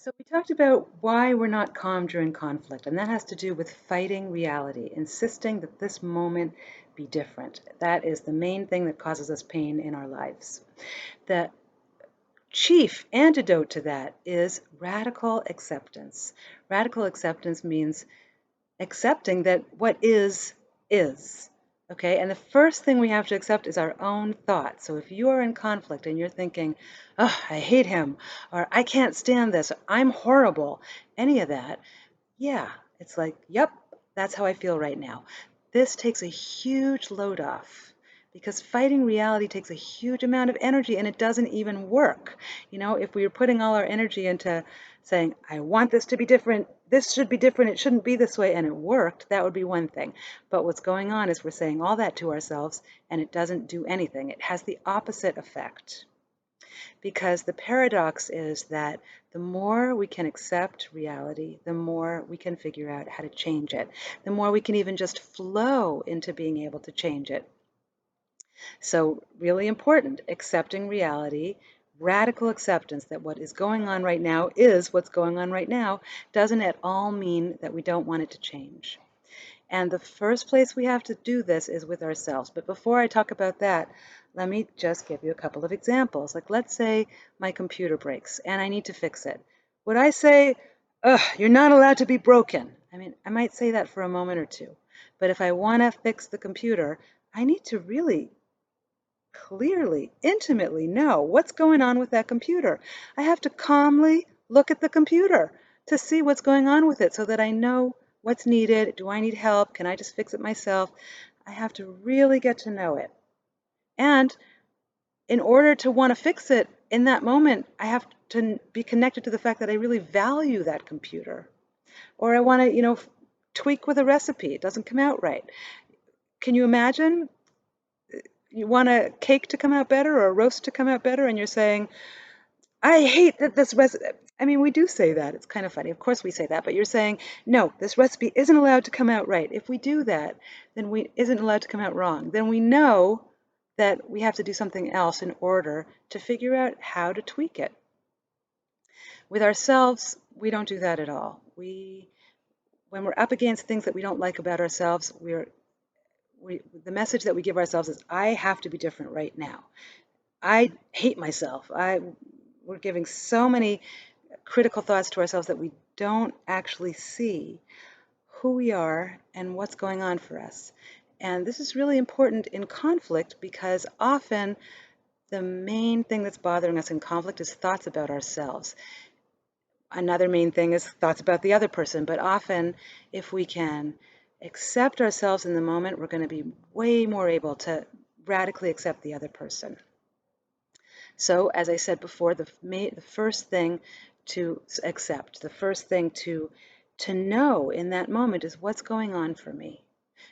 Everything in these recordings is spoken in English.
So we talked about why we're not calm during conflict, and that has to do with fighting reality, insisting that this moment be different. That is the main thing that causes us pain in our lives. The chief antidote to that is radical acceptance. Radical acceptance means accepting that what is. Okay, and the first thing we have to accept is our own thoughts. So if you are in conflict and you're thinking, oh, I hate him, or I can't stand this, or I'm horrible, any of that, yeah, it's like, yep, that's how I feel right now. This takes a huge load off because fighting reality takes a huge amount of energy and it doesn't even work. If we were putting all our energy into saying, I want this to be different, this should be different, it shouldn't be this way, and it worked, that would be one thing. But what's going on is we're saying all that to ourselves and it doesn't do anything. It has the opposite effect. Because the paradox is that the more we can accept reality, the more we can figure out how to change it, the more we can even just flow into being able to change it. So, really important, accepting reality, radical acceptance that what is going on right now is what's going on right now, doesn't at all mean that we don't want it to change. And the first place we have to do this is with ourselves. But before I talk about that, let me just give you a couple of examples. Like, let's say my computer breaks and I need to fix it. Would I say, ugh, you're not allowed to be broken? I mean, I might say that for a moment or two. But if I want to fix the computer, I need to really clearly, intimately know what's going on with that computer. I have to calmly look at the computer to see what's going on with it so that I know what's needed. Do I need help? Can I just fix it myself? I have to really get to know it. And in order to want to fix it in that moment, I have to be connected to the fact that I really value that computer. Or I want to, tweak with a recipe. It doesn't come out right. Can you imagine? You want a cake to come out better or a roast to come out better, and you're saying, I hate that this recipe. I mean, we do say that. It's kind of funny. Of course we say that, but you're saying, no, this recipe isn't allowed to come out right. If we do that, then we isn't allowed to come out wrong. Then we know that we have to do something else in order to figure out how to tweak it. With ourselves, we don't do that at all. When we're up against things that we don't like about ourselves, the message that we give ourselves is, I have to be different right now. I hate myself. We're giving so many critical thoughts to ourselves that we don't actually see who we are and what's going on for us. And this is really important in conflict because often the main thing that's bothering us in conflict is thoughts about ourselves. Another main thing is thoughts about the other person, but often if we can accept ourselves in the moment, we're going to be way more able to radically accept the other person. So, as I said before, the first thing to accept, the first thing to know in that moment is what's going on for me.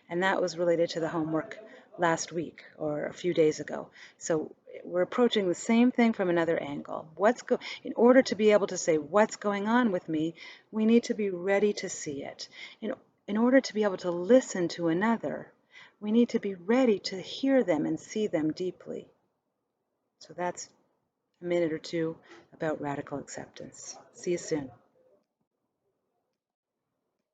And that was related to the homework last week or a few days ago. So we're approaching the same thing from another angle. In order to be able to say what's going on with me, we need to be ready to see it. In order to be able to listen to another, we need to be ready to hear them and see them deeply. So that's a minute or two about radical acceptance. See you soon.